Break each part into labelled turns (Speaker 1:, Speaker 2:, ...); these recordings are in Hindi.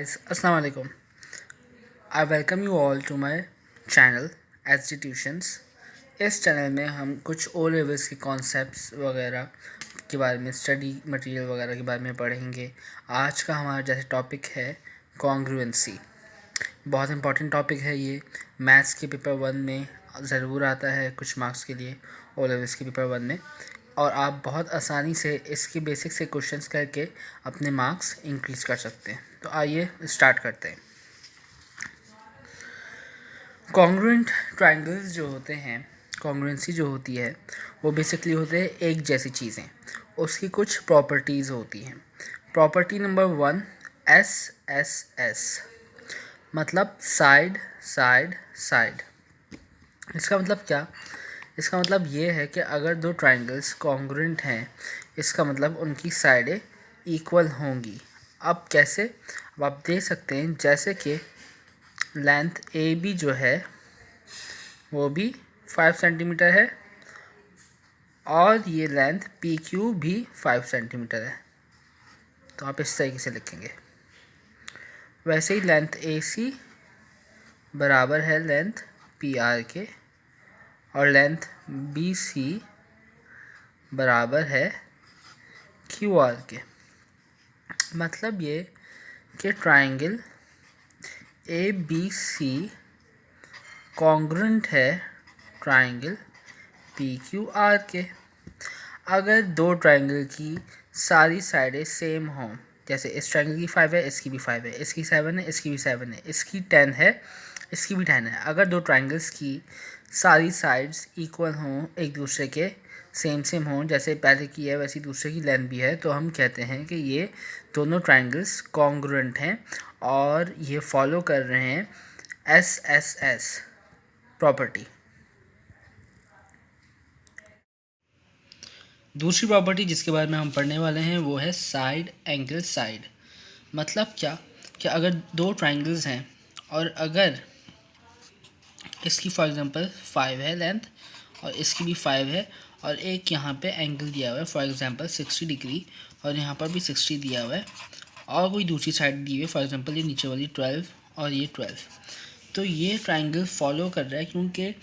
Speaker 1: guys, Assalamu alaikum. I welcome you all to my channel HD Tuitions. इस चैनल में हम कुछ ओ लेवल्स के कॉन्सेप्ट्स वगैरह के बारे में, स्टडी मटेरियल वगैरह के बारे में पढ़ेंगे। आज का हमारा जैसे टॉपिक है कॉन्ग्रुएंसी। बहुत इंपॉर्टेंट टॉपिक है ये। मैथ्स के पेपर 1 में ज़रूर आता है कुछ मार्क्स के लिए, ओ लेवल्स के पेपर 1 में, और आप बहुत आसानी से इसके बेसिक से क्वेश्चंस करके अपने मार्क्स इंक्रीज़ कर सकते हैं। तो आइए स्टार्ट करते हैं। कॉन्ग्रुएंट ट्रायंगल्स जो होते हैं, कॉन्ग्रुएंसी जो होती है वो बेसिकली होते हैं एक जैसी चीज़ें, उसकी कुछ प्रॉपर्टीज़ होती हैं। प्रॉपर्टी नंबर 1 SSS, मतलब साइड साइड साइड। इसका मतलब क्या? इसका मतलब ये है कि अगर दो ट्रायंगल्स कॉन्ग्रुएंट हैं, इसका मतलब उनकी साइडें इक्वल होंगी। अब कैसे? अब आप देख सकते हैं जैसे कि लेंथ AB जो है वो भी 5 सेंटीमीटर है और ये लेंथ PQ भी 5 सेंटीमीटर है, तो आप इस तरीके से लिखेंगे। वैसे ही लेंथ AC बराबर है लेंथ PR के और लेंथ BC बराबर है QR के। मतलब ये कि ट्रायंगल ABC कॉन्ग्रुएंट है ट्रायंगल PQR के। अगर दो ट्रायंगल की सारी साइडें सेम हों, जैसे इस ट्रायंगल की 5 है, इसकी भी 5 है, इसकी 7 है, इसकी भी 7 है, इसकी 10 है, इसकी भी 10 है। अगर दो ट्रायंगल्स की सारी साइड्स इक्वल हों, एक दूसरे के सेम हों, जैसे पहले की है वैसी दूसरे की लेंथ भी है, तो हम कहते हैं कि ये दोनों ट्रायंगल्स कॉन्ग्रुएंट हैं और ये फॉलो कर रहे हैं SSS प्रॉपर्टी। दूसरी प्रॉपर्टी जिसके बारे में हम पढ़ने वाले हैं वो है साइड एंगल साइड। मतलब क्या कि अगर दो ट्रायंगल्स हैं और अगर इसकी फॉर एग्जांपल 5 है लेंथ और इसकी भी 5 है और एक यहाँ पे एंगल दिया हुआ है फॉर एग्जांपल 60 डिग्री और यहाँ पर भी 60 दिया हुआ है और कोई दूसरी साइड दी हुई है फॉर एग्जांपल ये नीचे वाली 12 और ये 12, तो ये ट्रायंगल फॉलो कर रहा है क्योंकि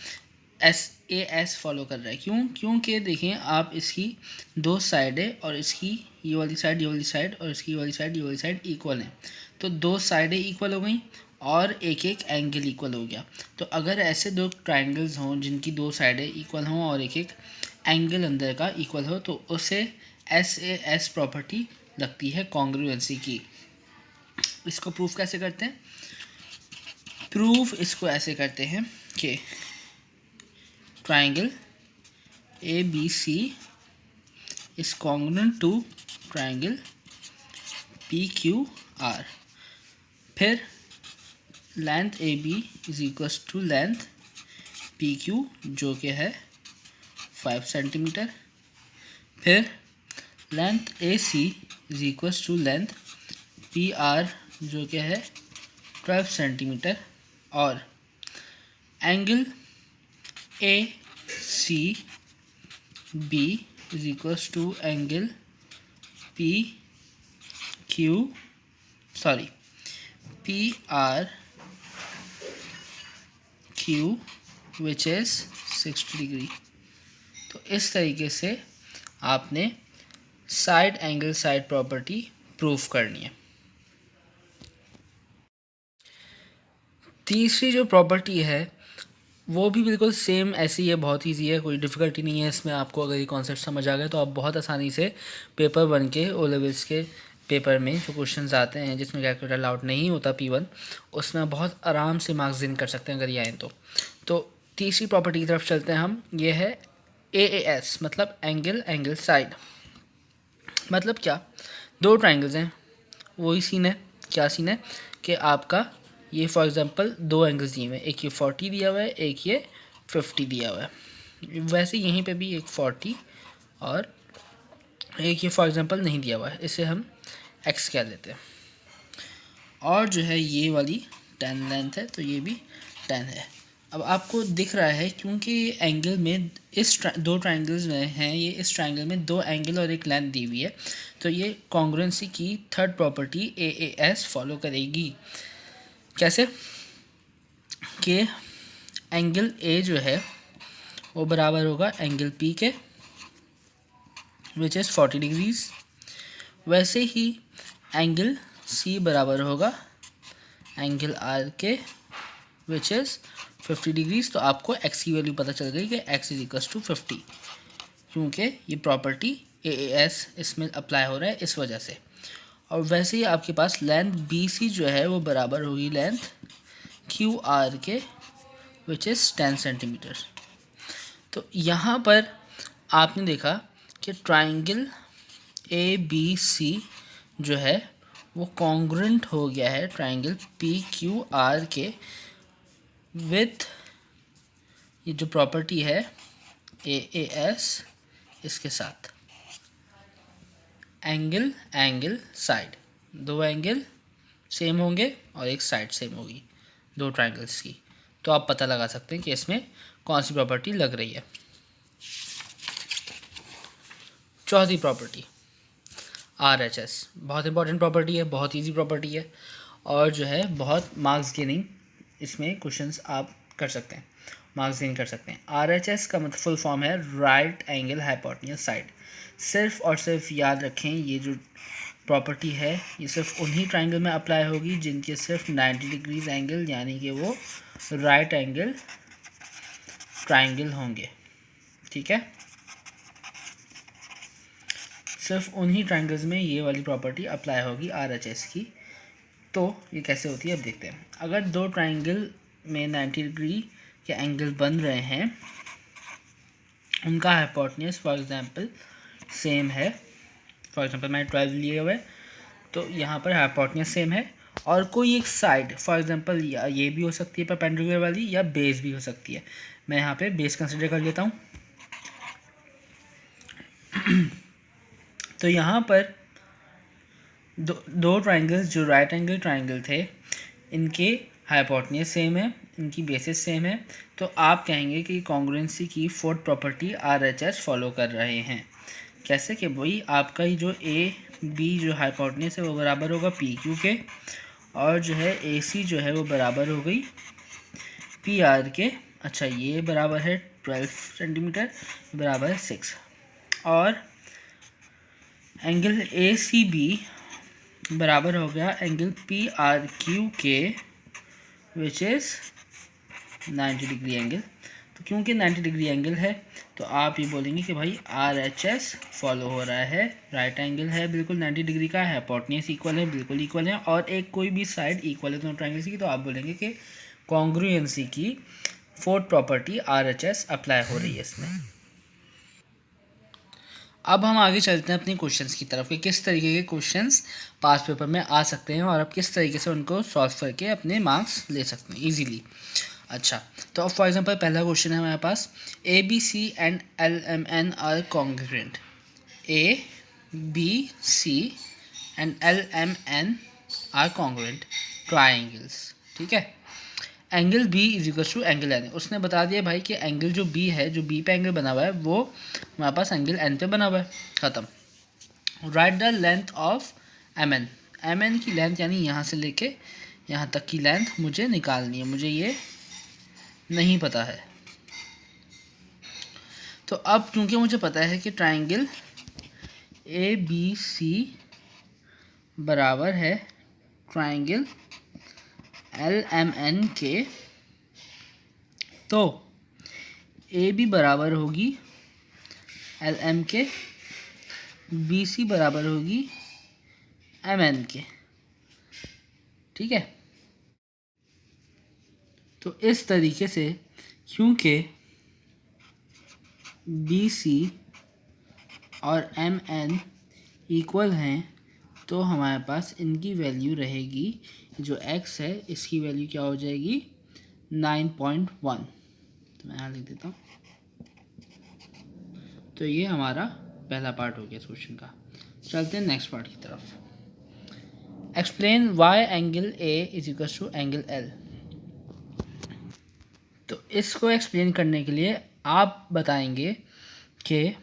Speaker 1: SAS फॉलो कर रहा है। क्योंकि देखें आप, इसकी दो साइडें और इसकी ये वाली साइड और इसकी ये वाली साइड इक्वल हैं, तो दो साइडें इक्वल हो गई और एक एक एंगल इक्वल हो गया। तो अगर ऐसे दो ट्रायंगल्स हों जिनकी दो साइडें इक्वल हों और एक एक एंगल अंदर का इक्वल हो, तो उसे SAS प्रॉपर्टी लगती है कॉन्ग्रुएंसी की। इसको प्रूफ कैसे करते हैं? प्रूफ इसको ऐसे करते हैं कि triangle ABC is congruent to triangle PQR। फिर length AB is equals to length PQ जो कि है 5 सेंटीमीटर। फिर length AC is equals to length PR जो कि है 12 सेंटीमीटर और angle ACB is equals to angle PRQ which is 60 degree. तो इस तरीके से आपने side angle side property proof करनी है। तीसरी जो प्रॉपर्टी है वो भी बिल्कुल सेम ऐसी है, बहुत ईजी है, कोई डिफ़िकल्टी नहीं है इसमें। आपको अगर ये कॉन्सेप्ट समझ आ गया तो आप बहुत आसानी से पेपर 1 के ओ लेवल्स के पेपर में जो क्वेश्चंस आते हैं जिसमें कैलकुलेटर अलाउड नहीं होता P1, उसमें बहुत आराम से मार्क्स इन कर सकते हैं अगर ये आएँ तो तीसरी प्रॉपर्टी की तरफ चलते हैं हम। ये है AAS, मतलब एंगल एंगल साइड। मतलब क्या? दो ट्राइंगल्स हैं, वही सीन है। क्या सीन है कि आपका ये फॉर एग्जांपल दो एंगल्स दिए हुए हैं, एक ये 40 दिया हुआ है, एक ये 50 दिया हुआ है। वैसे यहीं पे भी एक 40 और एक ये फॉर एग्जांपल नहीं दिया हुआ है, इसे हम x कह लेते हैं। और जो है ये वाली 10 लेंथ है तो ये भी 10 है। अब आपको दिख रहा है क्योंकि एंगल में दो ट्राइंगल्स में हैं, ये इस ट्राइंगल में दो एंगल और एक लेंथ दी हुई है, तो ये कॉन्ग्रुएंसी की थर्ड प्रॉपर्टी AAS फॉलो करेगी। कैसे कि एंगल A जो है वो बराबर होगा एंगल P के विच इज़ 40 डिग्रीज, वैसे ही एंगल C बराबर होगा एंगल R के विच इज़ 50 डिग्रीज। तो आपको x की वैल्यू पता चल गई कि x इज इक्वल्स टू 50, क्योंकि ये प्रॉपर्टी AAS इसमें अप्लाई हो रहा है इस वजह से। और वैसे ही आपके पास लेंथ BC जो है वो बराबर होगी लेंथ QR के विच इज़ 10 सेंटीमीटर। तो यहाँ पर आपने देखा कि ट्राइंगल ABC जो है वो कॉन्ग्रुएंट हो गया है ट्राइंगल PQR के विथ ये जो प्रॉपर्टी है AAS इसके साथ। एंगल एंगल साइड, दो एंगल सेम होंगे और एक साइड सेम होगी दो ट्राइंगल्स की, तो आप पता लगा सकते हैं कि इसमें कौन सी प्रॉपर्टी लग रही है। चौथी प्रॉपर्टी RHS, बहुत इंपॉर्टेंट प्रॉपर्टी है, बहुत इजी प्रॉपर्टी है और जो है बहुत मार्क्स गेनिंग इसमें क्वेश्चंस आप कर सकते हैं, मार्क्स गेन कर सकते हैं। RHS का मतलब फुल फॉर्म है राइट एंगल हाइपोटेन्यूज साइड। सिर्फ और सिर्फ याद रखें ये जो प्रॉपर्टी है ये सिर्फ उन्हीं ट्राइंगल में अप्लाई होगी जिनके सिर्फ 90 डिग्रीज एंगल यानी कि वो राइट एंगल ट्राइंगल होंगे, ठीक है। सिर्फ उन्हीं ट्राइंगल्स में ये वाली प्रॉपर्टी अप्लाई होगी RHS की। तो ये कैसे होती है अब देखते हैं। अगर दो ट्राइंगल में 90 डिग्री के एंगल बन रहे हैं, उनका हाइपोटेन्यूज फॉर एग्जांपल सेम है, फॉर एग्जांपल मैंने 12 लिए हुए, तो यहाँ पर हाइपोटेन्यूज सेम है और कोई एक साइड फॉर एग्जांपल ये भी हो सकती है परपेंडिकुलर वाली या बेस भी हो सकती है। मैं यहाँ पे बेस कंसिडर कर लेता हूँ। तो यहाँ पर दो ट्राइंगल्स जो राइट एंगल ट्राइंगल थे इनके हाइपोटेन्यूज सेम है, इनकी बेसिस सेम है, तो आप कहेंगे कि कॉन्ग्रुएंसी की फोर्थ प्रॉपर्टी RHS फॉलो कर रहे हैं। कैसे कि भाई आपका ही जो AB जो हाइपोटेन्यूज है वो बराबर होगा PQ के और जो है AC जो है वो बराबर हो गई PR के। अच्छा ये बराबर है 12 सेंटीमीटर, बराबर है 6 और एंगल ACB बराबर हो गया एंगल PRQ के विच इज़ 90 डिग्री एंगल। तो क्योंकि 90 डिग्री एंगल है तो आप ये बोलेंगे कि भाई RHS फॉलो हो रहा है, राइट एंगल है बिल्कुल 90 डिग्री का, हाइपोटेन्यूज इक्वल है बिल्कुल इक्वल है और एक कोई भी साइड इक्वल है दोनों ट्राइंगल्स की, तो आप बोलेंगे कि कॉन्ग्रुएंसी की फोर्थ प्रॉपर्टी RHS अप्लाई हो रही है इसमें। अब हम आगे चलते हैं अपने क्वेश्चंस की तरफ कि किस तरीके के क्वेश्चंस पास पेपर में आ सकते हैं और आप किस तरीके से उनको सॉल्व करके अपने मार्क्स ले सकते हैं इजीली। अच्छा, तो अब फॉर एग्जांपल पहला क्वेश्चन है हमारे पास ABC and LMN are congruent. ABC and LMN are congruent triangles, ठीक है। Angle B is equal to angle N, उसने बता दिया भाई कि एंगल जो B है, जो B पे एंगल बना हुआ है वो हमारे पास एंगल N पे बना हुआ है, ख़त्म। Right the length of MN की लेंथ यानी यहाँ से लेके यहाँ तक की लेंथ मुझे निकालनी है, मुझे ये नहीं पता है। तो अब क्योंकि मुझे पता है कि ट्राइंगल ABC बराबर है ट्राइंगल LMN के, तो AB बराबर होगी LM के, BC बराबर होगी MN के, ठीक है। तो इस तरीके से क्योंकि BC और MN इक्वल हैं तो हमारे पास इनकी वैल्यू रहेगी, जो x है इसकी वैल्यू क्या हो जाएगी 9.1। तो मैं यहाँ लिख देता हूँ। तो ये हमारा पहला पार्ट हो गया इस क्वेश्चन का। चलते हैं नेक्स्ट पार्ट की तरफ। Explain why angle A is equal to angle L। तो इसको एक्सप्लेन करने के लिए आप बताएंगे कि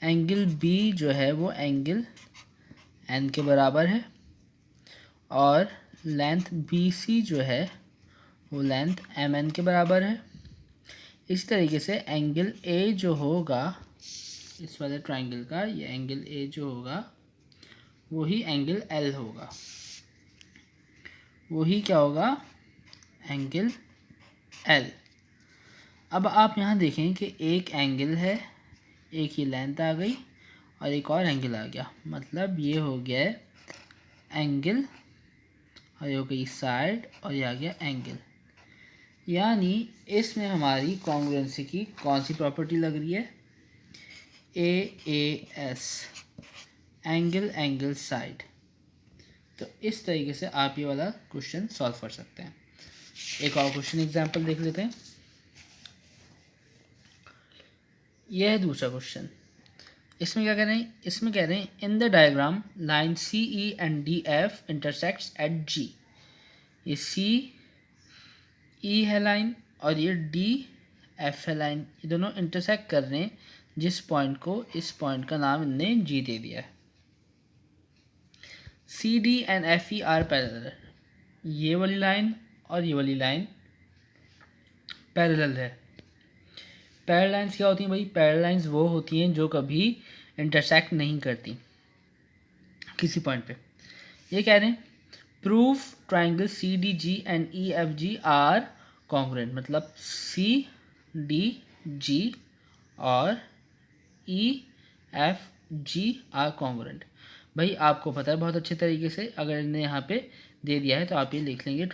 Speaker 1: एंगल बी जो है वो एंगल एन के बराबर है और लेंथ बी सी जो है वो लेंथ एम एन के बराबर है। इस तरीके से एंगल ए जो होगा इस वाले ट्राइंगल का, ये एंगल ए जो होगा वही एंगल एल होगा, वही क्या होगा, एंगल एल। अब आप यहाँ देखें कि एक एंगल है, एक ये लेंथ आ गई और एक और एंगल आ गया, मतलब ये हो गया है एंगल और ये हो गई साइड और ये आ गया एंगल। यानी इसमें हमारी कॉन्ग्रुएंसी की कौन सी प्रॉपर्टी लग रही है, AAS, एंगल एंगल साइड। तो इस तरीके से आप ये वाला क्वेश्चन सॉल्व कर सकते हैं। एक और क्वेश्चन एग्जांपल देख लेते हैं। यह है दूसरा क्वेश्चन। इसमें क्या कह रहे हैं, इसमें कह रहे हैं in the diagram line CE and DF intersects at G। ये CE है लाइन और ये DF है लाइन, ये दोनों इंटरसेक्ट कर रहे हैं जिस पॉइंट को, इस पॉइंट का नाम इनने G दे दिया है। CD and FE are parallel, ये वाली लाइन और ये वाली लाइन पैरेलल है। पैरेलल लाइंस क्या होती हैं भाई, पैरेलल लाइंस वो होती हैं जो कभी इंटरसेक्ट नहीं करती किसी पॉइंट पे। ये कह रहे हैं proof triangle CDG and EFG are congruent, मतलब CDG और EFG आर कॉन्ग्रुएंट। भाई आपको पता है बहुत अच्छे तरीके से, अगर इन्हें यहाँ पे दे दिया है तो आप ये लिख लेंगे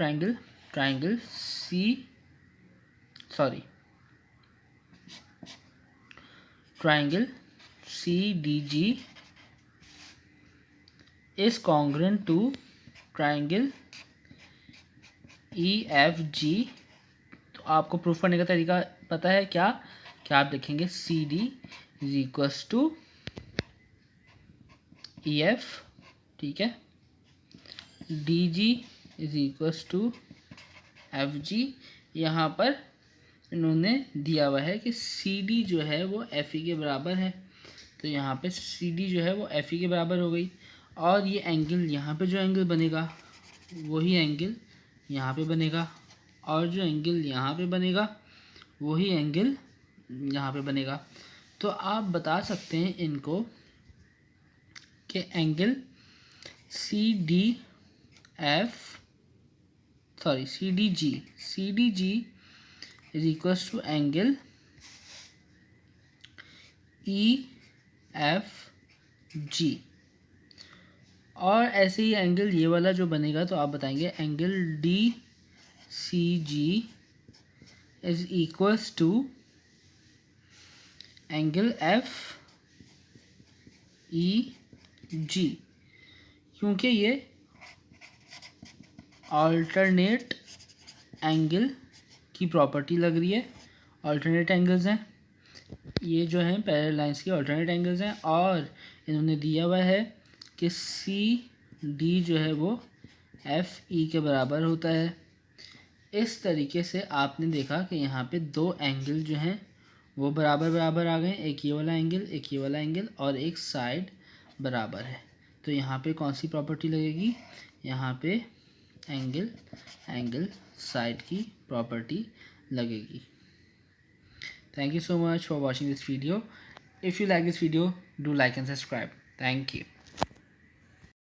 Speaker 1: triangle CDG is congruent to triangle EFG। तो आपको प्रूफ करने का तरीका पता है क्या आप लिखेंगे CD is equals to EF, ठीक है, DG is equals to FG। यहाँ पर इन्होंने दिया हुआ है कि CD जो है वो FE के बराबर है, तो यहाँ पे CD जो है वो FE के बराबर हो गई और ये एंगल, यहाँ पे जो एंगल बनेगा वही एंगल यहाँ पे बनेगा और जो एंगल यहाँ पे बनेगा वही एंगल यहाँ पे बनेगा। तो आप बता सकते हैं इनको कि angle CDG is equals to angle EFG। और ऐसे ही एंगल ये वाला जो बनेगा तो आप बताएंगे angle DCG is equals to angle FEG, क्योंकि ये अल्टरनेट एंगल की प्रॉपर्टी लग रही है। अल्टरनेट एंगल्स हैं ये, जो हैं पैरेलल लाइंस के अल्टरनेट एंगल्स हैं और इन्होंने दिया हुआ है कि CD जो है वो FE के बराबर होता है। इस तरीके से आपने देखा कि यहाँ पे दो एंगल जो हैं वो बराबर बराबर आ गए, एक ये वाला एंगल, एक ये वाला एंगल और एक साइड बराबर है। तो यहाँ पे कौन सी प्रॉपर्टी लगेगी, यहाँ पे एंगल साइड की प्रॉपर्टी लगेगी। Thank you so much for watching this video. If you like this video, do like and subscribe. Thank you.